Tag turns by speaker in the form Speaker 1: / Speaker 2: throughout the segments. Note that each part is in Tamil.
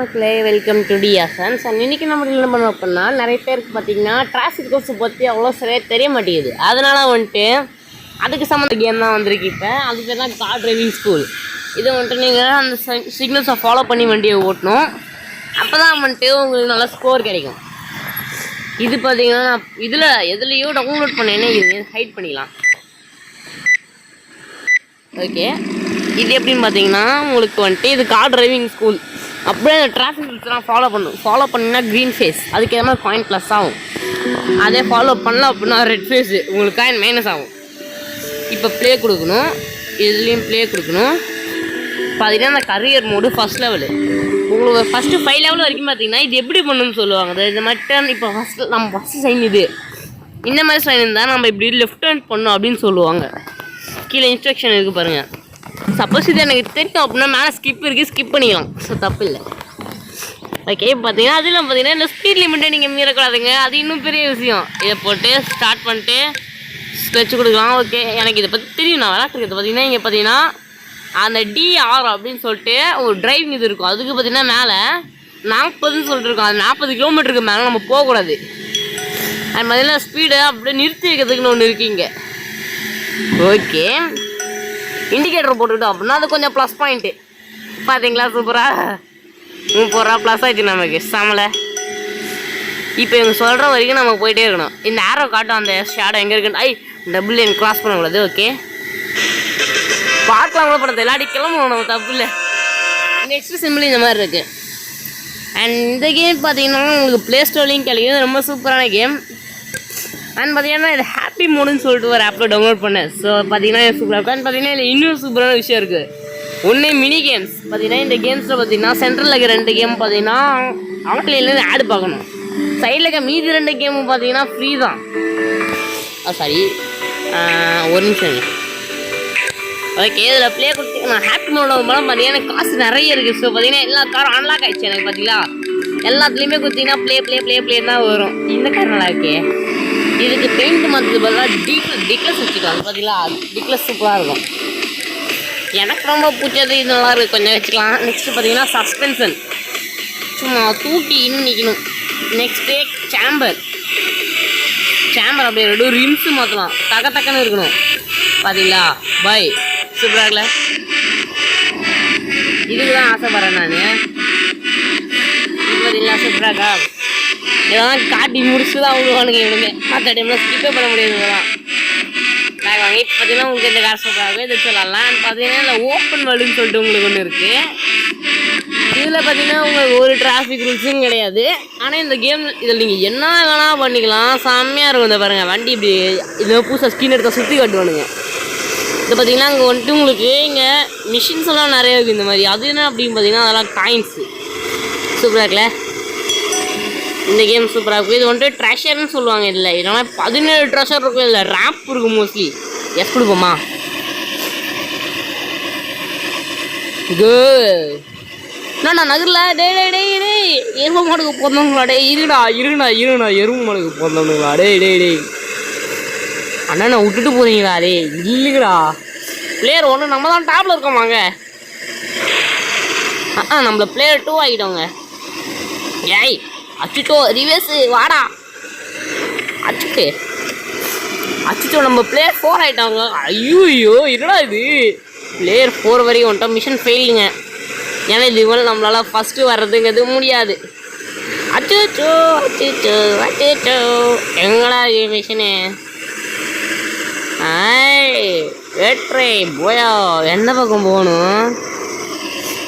Speaker 1: மக்களே, வெல்கம் டு டியாசன்ஸ். அண்ட் இன்றைக்கி நம்ம என்ன பண்ணோம் அப்படின்னா, நிறைய பேருக்கு பார்த்திங்கன்னா டிராஃபிக் ரூல்ஸை பற்றி அவ்வளோ சரியாக தெரிய மாட்டேங்குது. அதனால் வந்துட்டு அதுக்கு சம்மந்த கேம் தான் வந்திருக்கு. இப்போ அது பேர் தான் கார் டிரைவிங் ஸ்கூல். இதை வந்துட்டு நீங்கள் அந்த சிக்னல்ஸை ஃபாலோ பண்ணி வண்டியை ஓட்டணும். அப்போ தான் வந்துட்டு உங்களுக்கு நல்லா ஸ்கோர் கிடைக்கும். இது பார்த்திங்கன்னா நான் எதுலேயோ டவுன்லோட் பண்ணேன்னே இது ஹைட் பண்ணிக்கலாம். ஓகே, இது எப்படின்னு பார்த்தீங்கன்னா உங்களுக்கு வந்துட்டு இது கார் டிரைவிங் ஸ்கூல். அப்படியே அந்த டிராஃபிக் ரூல்ஸ்லாம் ஃபாலோ பண்ணிங்கன்னா க்ரீன் ஃபேஸ், அதுக்கு ஏற்ற மாதிரி காயின் ப்ளஸ் ஆகும். அதே ஃபாலோ பண்ணலாம் அப்படின்னா ரெட் ஃபேஸு உங்களுக்கு காயின் மைனஸ் ஆகும். இப்போ ப்ளே கொடுக்கணும், இதுலேயும் ப்ளே கொடுக்கணும். பார்த்தீங்கன்னா அந்த கரியர் மோடு ஃபஸ்ட் லெவலு. உங்களுக்கு ஃபஸ்ட்டு 5 லெவல் வரைக்கும் பார்த்தீங்கன்னா இது எப்படி பண்ணணும்னு சொல்லுவாங்க. இது மட்டும் இப்போ நம்ம ஃபஸ்ட்டு சைன் இது இந்த மாதிரி சைன் இருந்தால் நம்ம இப்படி லெஃப்ட் ஹேண்ட் பண்ணணும் அப்படின்னு சொல்லுவாங்க. கீழே இன்ஸ்ட்ரக்ஷன் இருக்குது பாருங்கள். சப்போஸ் இது எனக்கு தெரியும் அப்படின்னா மேலே ஸ்கிப் இருக்குது, ஸ்கிப் பண்ணிக்கலாம். ஸோ தப்பு இல்லை. ஓகே, பார்த்தீங்கன்னா அதில் பார்த்தீங்கன்னா இந்த ஸ்பீட் லிமிட்டை நீங்கள் மீறக்கூடாதுங்க. அது இன்னும் பெரிய விஷயம். இதை போட்டு ஸ்டார்ட் பண்ணிட்டு ஸ்ட்ரெச் கொடுக்கலாம். ஓகே, எனக்கு இதை பற்றி தெரியும், நான் விளாட்டுருக்கிறது. பார்த்தீங்கன்னா இங்கே பார்த்தீங்கன்னா அந்த DR அப்படின்னு சொல்லிட்டு ஒரு டிரைவிங் இது இருக்கும். அதுக்கு பார்த்தீங்கன்னா மேலே 40ன்னு சொல்லிட்டு இருக்கோம். அது 40 கிலோமீட்டருக்கு மேலே நம்ம போகக்கூடாது. அது மாதிரில ஸ்பீடை அப்படியே நிறுத்தி வைக்கிறதுக்குன்னு ஒன்று இருக்குங்க. ஓகே, இண்டிகேட்டர் போட்டுக்கிட்டோம் அப்படின்னா அது கொஞ்சம் ப்ளஸ் பாயிண்ட்டு. பார்த்தீங்களா, சூப்பராக 30 ரூபா ப்ளஸ் ஆகிடுச்சு நமக்கு சமலை. இப்போ இவங்க சொல்கிற வரைக்கும் நம்ம போயிட்டே இருக்கணும். இந்த ஆரோ காட்டும் அந்த ஷேடோ எங்கே இருக்குன்னு டபுள் லைன் கிராஸ் பண்ணக்கூடாது. ஓகே, பார்க்கலாம் கூட படம் எல்லாடி கிளம்பணும், நம்ம தப்பு இல்லை. நெக்ஸ்ட்டு சிம்பிள் இந்த மாதிரி இருக்குது. அண்ட் இந்த கேம் பார்த்தீங்கன்னா உங்களுக்கு ப்ளே ஸ்டோர்லையும் கிடைக்கும். ரொம்ப சூப்பரான கேம். அண்ட் பார்த்தீங்கன்னா இது ஹாப்பி மோடுன்னு சொல்லிட்டு ஒரு ஆப்பில் டவுன்லோட் பண்ணேன். ஸோ பார்த்தீங்கன்னா சூப்பராக இருக்கும். அண்ட் பார்த்தீங்கன்னா இதில் இன்னொரு சூப்பரான விஷயம் இருக்குது. ஒன்று மினி கேம்ஸ். பார்த்தீங்கன்னா இந்த கேம்ஸில் பார்த்தீங்கன்னா சென்ட்ரலில் இருக்க 2 கேம் பார்த்தீங்கன்னா ஆன்லைன்லேருந்து ஆடு பார்க்கணும். சைடில் இருக்க மீதி 2 கேமும் பார்த்தீங்கன்னா ஃப்ரீ தான். சாரி, ஒரு நிமிஷம். ஓகே, இதில் ப்ளே கொடுத்து நான் ஹாப்பி மோட மூலம் பார்த்தீங்கன்னா காசு நிறைய இருக்குது. ஸோ பார்த்தீங்கன்னா எல்லா காரும் அன்லாக் ஆகிடுச்சு எனக்கு. பார்த்தீங்களா, எல்லாத்துலேயுமே கொடுத்தீங்கன்னா ப்ளே தான் வரும். இந்த கார் நல்லா இருக்கே. இதுக்கு பெயிண்ட் மாற்றுறது பதிலாக டிக்ளஸ் வச்சுக்கலாம். பார்த்தீங்களா, டிக்ளஸ் சூப்பராக இருக்கும். எனக்கு ரொம்ப பிடிச்சது இது நல்லா இருக்குது, கொஞ்சம் வச்சுக்கலாம். நெக்ஸ்ட்டு பார்த்தீங்கன்னா சஸ்பென்ஷன், சும்மா தூக்கி இன்னும் நிற்கணும். நெக்ஸ்ட்டு சேம்பர் அப்படியே 2 ரிம்ஸு மாற்றலாம். டக்குன்னு இருக்கணும். பார்த்தீங்களா, பை சூப்பராக இருக்குல்ல. இதுக்கு தான் ஆசைப்பட்றேன் நான். இது பார்த்தீங்களா சூப்பராக்கா. இதெல்லாம் காட்டி முடிச்சு தான் விடுவானுங்க இவனுங்க. மற்ற டைமில் ஸ்கிப்பே பண்ண முடியாது. இதெல்லாம் பேக் வாங்கி பார்த்தீங்கன்னா உங்களுக்கு இந்த கார் சூப்பராகவே இது சொல்லலாம். பார்த்தீங்கன்னா இல்லை ஓப்பன் வேர்ல்டுன்னு சொல்லிட்டு உங்களுக்கு ஒன்று இருக்குது. இதில் பார்த்தீங்கன்னா உங்களுக்கு ஒரு டிராஃபிக் ரூல்ஸும் கிடையாது. ஆனால் இந்த கேம் இதில் நீங்கள் என்ன வேணால் பண்ணிக்கலாம். செம்மையாக இருக்கும். இந்த பாருங்கள், வண்டி இப்படி இதில் புதுசாக ஸ்கின் எடுத்தால் சுற்றி காட்டுவானுங்க. இது பார்த்தீங்கன்னா அங்கே வந்துட்டு உங்களுக்கு இங்கே மிஷின்ஸ் எல்லாம் நிறைய இருக்குது இந்த மாதிரி. அது என்ன அப்படின்னு பார்த்தீங்கன்னா அதெல்லாம் காயின்ஸு. சூப்பராக இருக்குல்ல இந்த கேம், சூப்பராக இருக்கும். இது வந்துட்டு ட்ரெஷர்னு சொல்லுவாங்க. இதில் இதனால் 17 ட்ரெஷர் இருக்கும். இதில் ரேம்ப் இருக்கும் மோஸ்ட்லி. எஸ் கொடுப்போமா? என்னண்ணா நகரில் டேய் எருமை மாடுக்கு பிறந்தவங்களா? இருடா எருமை மாடுக்கு பிறந்தவங்களா? டேய் அண்ணா விட்டுட்டு போகிறீங்களா? இல்லைங்கடா, பிளேயர் 1 நம்ம தான் டாப்பில் இருக்கோமாங்க. நம்மள பிளேயர் 2 ஆகிட்டோங்க. ஏய் அச்சுட்டோ ரிவேர்ஸு வாடா. அச்சுட்டோ நம்ம பிளேயர் 4 ஆகிட்டாங்க. ஐயோ என்னடா இது, பிளேயர் 4 வரைக்கும் வந்துட்டோம். மிஷன் ஃபெயிலுங்க. ஏன்னா இது இவங்க நம்மளால் ஃபஸ்ட்டு வர்றதுங்கிறது முடியாது. அச்சுச்சோ எங்கடா இது மிஷனு? வெட்ரே போயா, எந்த பக்கம் போகணும்?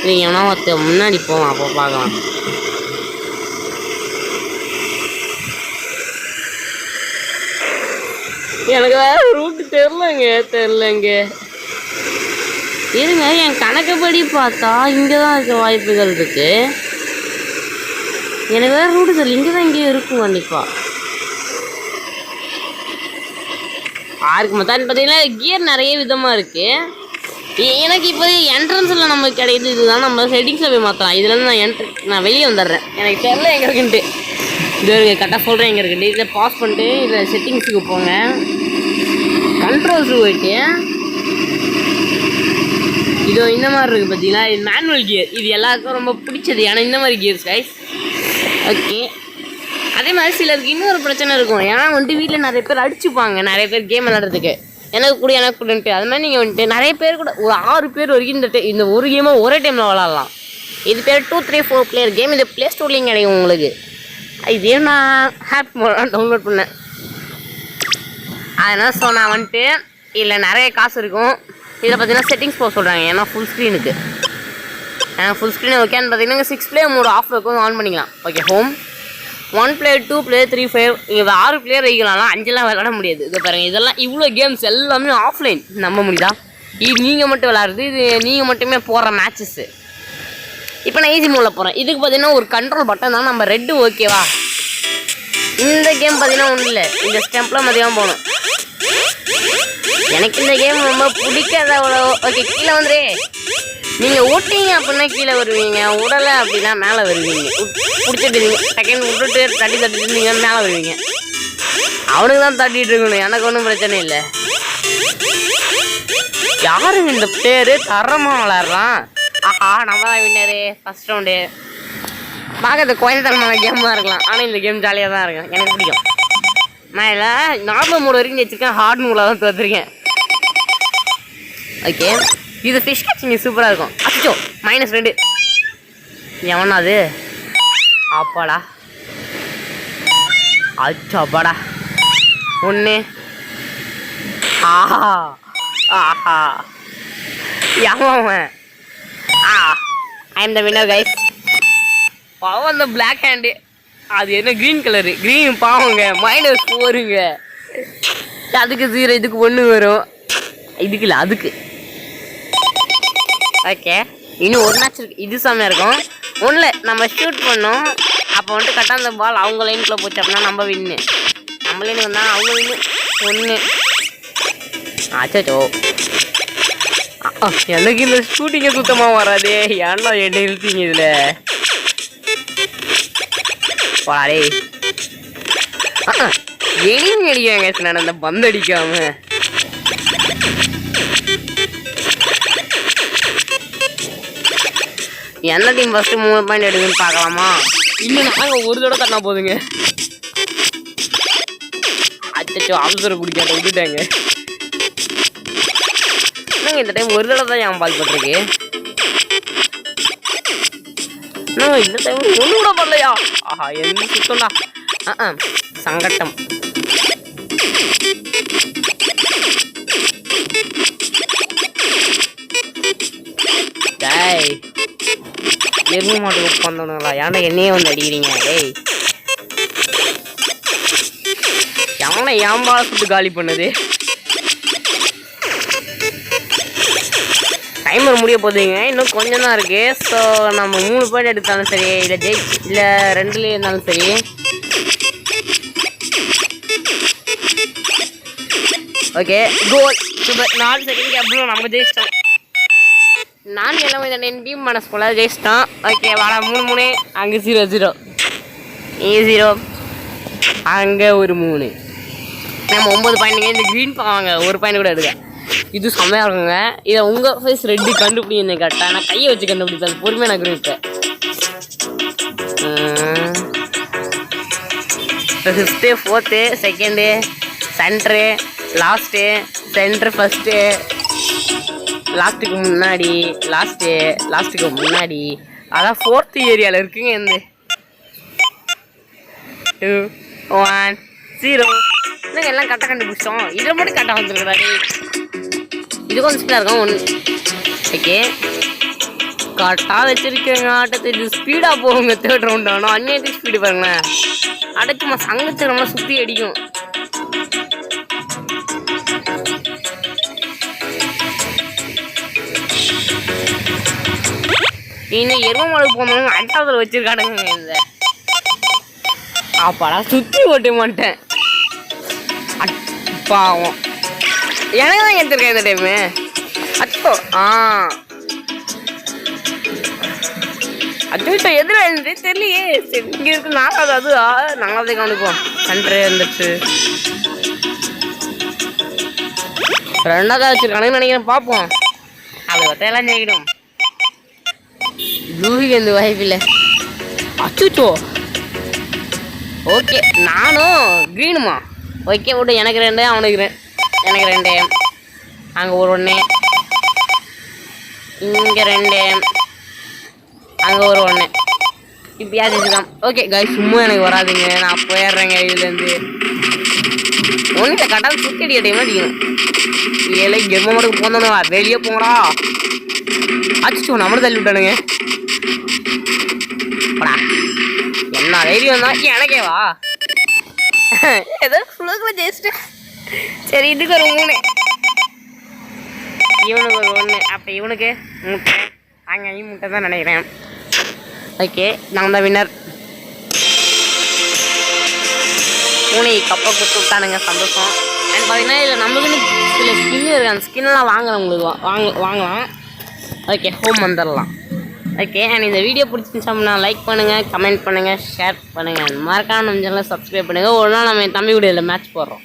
Speaker 1: நீங்கள் எவனா ஒருத்த முன்னாடி போவோம், அப்போ பார்க்கலாம். எனக்கு வேறு ரூட்டு தெரிலங்க. இருங்க, என் கணக்குப்படி பார்த்தா இங்கே தான் இருக்க வாய்ப்புகள் இருக்குது. எனக்கு வேறு ரூட்டு தெரியல. இங்கே தான் இங்கேயும் இருக்கும் கண்டிப்பாக. ஆருக்கு மொத்தம் பார்த்தீங்கன்னா கியர் நிறைய விதமாக இருக்குது. எனக்கு இப்போ என்ட்ரன்ஸில் நமக்கு கிடையாது. இதுதான் நம்ம செட்டிங்ஸில் போய் மாற்றலாம். இதுலேருந்து நான் வெளியே வந்துடுறேன். எனக்கு தெரியல எங்கே இருக்குன்ட்டு. இது கரெக்டாக சொல்கிறேன் எங்கே இருக்குன்ட்டு. இதில் பாஸ் பண்ணிட்டு இதில் செட்டிங்ஸுக்கு போங்க. கண்ட்ரோல்ஸு போயிட்டு இதோ இந்த மாதிரி இருக்குது பார்த்தீங்களா, இது மேனுவல் கியர். இது எல்லாருக்கும் ரொம்ப பிடிச்சது. ஏன்னா இந்த மாதிரி கியர்ஸ் கைஸ். ஓகே, அதே மாதிரி சிலருக்கு இன்னொரு பிரச்சனை இருக்கும். ஏன்னா வந்துட்டு வீட்டில் நிறைய பேர் அடிச்சுப்பாங்க, நிறைய பேர் கேம் விளாட்றதுக்கு. எனக்கு கூடன்ட்டு அது மாதிரி நீங்கள் வந்துட்டு நிறைய பேர் கூட ஒரு 6 பேர் வரைக்கும் இந்த ஒரு கேமை ஒரே டைமில் விளாட்லாம். இது பேர் 2, 3, 4 பிளேயர் கேம். இது ப்ளே ஸ்டோர்லேயும் கிடைக்கும் உங்களுக்கு. இதே நான் ஹேப் டவுன்லோட் பண்ணேன். அதனால் ஸோ நான் வந்துட்டு இதில் நிறைய காசு இருக்கும். இதில் பார்த்தீங்கன்னா செட்டிங்ஸ் போக சொல்கிறாங்க. ஏன்னா ஃபுல் ஸ்க்ரீனுக்கு ஃபுல் ஸ்க்ரீன் ஓகேன்னு பார்த்தீங்கன்னா 6 பிளேயர் மோட் ஆஃப் இருக்கும், ஆன் பண்ணிக்கலாம். ஓகே, ஹோம் 1 பிளேயர் 2 பிளேயர் 3 5 இங்கே 6 பிளேயர் வைக்கலாம். 5 விளாட முடியாது. இது பாருங்கள், இதெல்லாம் இவ்வளோ கேம்ஸ் எல்லாமே ஆஃப்லைன். நம்ப முடியுதா? இது நீங்கள் மட்டும் விளாட்றது, இது நீங்கள் மட்டுமே போடுற மேட்சஸ்ஸு. இப்போ நான் ஈஸி மோடில் போகிறேன். இதுக்கு பார்த்தீங்கன்னா ஒரு கண்ட்ரோல் பட்டன் தான். நம்ம ரெட்டு ஓகேவா? இந்த கேம் பார்த்தீங்கன்னா ஒன்றும் இல்லை, இந்த ஸ்டெம்பில் மதியம் போகணும். எனக்கு இந்த கேம் ரொம்ப பிடிக்காத அவ்வளோ. ஓகே, கீழே வந்துரு. நீங்கள் ஓட்டிங்க அப்படின்னா கீழே வருவீங்க, உடலை அப்படின்னா மேலே வருவீங்க. பிடிச்சிட்டு செகண்ட் விட்டுட்டு தட்டிட்டு நீங்கள் மேலே வருவீங்க. அவனுக்கு தான் தட்டிகிட்டு இருக்கணும், எனக்கு ஒன்றும் பிரச்சனை இல்லை. யாருங்க இந்த பேர் தரமாக விளாட்றான்? ஆஹா, நம்ம தான் வின்னரு ஃபஸ்ட் ரவுண்டு. பார்க்கறது குழந்தைத்தனமான கேமாக இருக்கலாம், ஆனால் இந்த கேம் ஜாலியாக தான் இருக்கும், எனக்கு பிடிக்கும். நான் இதில் நார்மல் மோடு வரைக்கும் வச்சுருக்கேன், ஹார்ட் மோடில் தான் தோற்றுருக்கேன். ஓகே, இது ஃபிஷ் கேச்சிங் சூப்பராக இருக்கும். அச்சோ -2 எவனா அது? அப்பாடா, அச்சாப்பாடா 1. ஆஹா ஆஹா, எவன்? I am the winner guys. பாவம் அந்த பிளாக் ஹேண்டு. அது என்ன க்ரீன் கலரு, க்ரீன் பாவங்க. -4ங்க. அதுக்கு 0, இதுக்கு 1 வரும். இதுக்கு இல்லை, அதுக்கு. ஓகே, இன்னும் ஒரு மேட்ச் இருக்குது. இது செம்மையாக இருக்கும். ஒன்றில் நம்ம ஷூட் பண்ணோம். அப்போ வந்துட்டு கரெக்டாக அந்த பால் அவங்க லைனுக்குள்ளே போச்சு அப்படின்னா நம்ம வின்னு. நம்ம லைனுக்கு வந்தால் அவங்க வின்னு. 1. அச்சோ, எனக்கு இந்த ஷூட்டிங்கே சுத்தமாக வராதே. ஏன்டா என்ன இழுத்தீங்க இதில்? போடாடே. எலியும் அடிக்காங்க நான் அந்த பந்து அடிக்காம. என்ன டீம் ஃபஸ்ட்டு 3 பாயிண்ட் எடுக்குன்னு பார்க்கலாமா? இன்னும் நாங்கள் ஒரு தடவை தட்டினா போதுங்க. அச்சோ, ஆஃபீஸரை குடிக்காட்ட விட்டுட்டாங்க. என்னங்க இந்த டைம் ஒரு தடவை தான் என் பால் போட்டிருக்கு. இந்த டைம் ஒன்று கூட பண்ணலையா? ஆஹா, என்ன சுத்தம்டா. சங்கட்டம். டேய், எருமை மாட்டுக்கு உட்காந்தவனுங்களா? ஏன்டா என்னையே வந்து அடிக்கிறீங்க? டேய், எவனை ஏம்பால சுட்டு காலி பண்ணுது? டைமர் முடிய போதுங்க, இன்னும் கொஞ்சம் தான் இருக்கு. ஸோ நம்ம 3 பாயிண்ட் எடுத்தாலும் சரி, இல்லை இல்லை 2லேயே இருந்தாலும் சரி. ஓகே, கோல். சூப்பர். 4 செகண்ட் அப்புறம் நம்ம ஜெயிச்சிட்டோம். நான் எல்லாமே என் டீம் மனசு போல ஜெயிச்சிட்டோம். ஓகே, வாடா. 3-3. அங்கே 0-0. 0. அங்கே ஒரு 3. நம்ம 9 பாயிண்ட்டுங்க. இந்த க்ரீன் பாவாங்க 1 பாயிண்ட் கூட எடுக்க. இது செம்மையாக இருக்குங்க. இதை உங்கள் ஃபேஸ் ரெட்டு கண்டுபிடிங்க கரெக்டாக. நான் கையை வச்சு கண்டுபிடிப்பேன், அது பொறுமையாக நான் green. 5th 4th 2nd centre last centre first லாஸ்ட்டுக்கு முன்னாடி லாஸ்ட்டுக்கு முன்னாடி. அதான் 4th ஏரியாவில் இருக்குங்க. இந்த 2 1 0 இன்னும் எல்லாம் கரெக்டாக கண்டுபிடிச்சோம். இதில் மட்டும் கரெக்டாக வந்துருக்குறாரு. இது கொஞ்சம் ஸ்பீடாக இருக்கும். 1. ஓகே, கரெக்டாக வச்சுருக்கேங்க ஆட்டத்தை. இது ஸ்பீடாக போகுங்க 3rd ரவுண்ட். ஆனால் அந்நியத்துக்கு ஸ்பீடு பாருங்களேன். அடைக்குமா சங்கச்சு நம்மளாம் சுற்றி அடிக்கும். இன்னும் எரும மாடு போனவங்க 5வது வச்சிருக்கானுங்க. இந்த அப்பாடா சுற்றி ஓட்ட மாட்டேன். பாவம், எனக்கு தான் எடுத்துருக்கேன் இந்த டைமு. அச்சோ அச்சோ எதிர தெரியலையே. இங்கே இருக்கு 4வது. அது 4வது கவனிப்போம். சென்ட்ரு இருந்துச்சு. 2வது வச்சுருக்கானுங்கன்னு நினைக்கிறேன். பார்ப்போம். அது ஒத்தையெல்லாம் ஜெயிக்கணும். ப்ளூவிக்கு எந்த வாய்ப்பு இல்லை. அச்சுச்சோ. ஓகே நானும் க்ரீனுமா. ஓகே விட்டு எனக்கு 2 அவனுக்கு 2. எனக்கு 2. அங்கே ஒரு 1 இங்கே 2 அங்கே ஒரு 1 இப்படியாவது வச்சுக்கலாம். ஓகே காய்ஸ் சும்மா எனக்கு வராதுங்க. நான் போயிடுறேங்க இதுலேருந்து. ஒன்றும் கரெக்டாக சுற்றி அடிக்க டைம் அடிக்கணும். ஏழை கெர்ம மட்டும் போந்தோம் வெளியே போங்கடா. அச்சுச்சோ நம்மளும் தள்ளி விட்டானுங்க. என்ன தைரியம் தான் எனக்கே வா. ஏதோ சுலகில் ஜெயிச்சிட்டேன். சரி இதுக்கு ஒரு 3 இவனுக்கு ஒரு 1 அப்போ இவனுக்கு முட்டை அங்கேயும் முட்டை தான் நினைக்கிறேன். ஓகே நான் தான் வின்னர். பூனை கப்பை கொடுத்து விட்டானுங்க சந்தோஷம். அண்ட் பார்த்தீங்கன்னா இதில் நம்மளுக்குன்னு சில ஸ்கின்னு இருக்குது. அந்த ஸ்கின்னெலாம் வாங்குறவங்களுக்கு வாங்கலாம். ஓகே ஹோம் வந்துடலாம். ஓகே அண்ட் இந்த வீடியோ பிடிச்சிருந்துச்சோம்னா லைக் பண்ணுங்கள், கமெண்ட் பண்ணுங்கள், ஷேர் பண்ணுங்கள். மறக்காம நம்ம சேனலை சப்ஸ்கிரைப் பண்ணுங்கள். ஒரு நாள் நம்ம என் தம்பி கூட இதில் மேட்ச் போடுறோம்.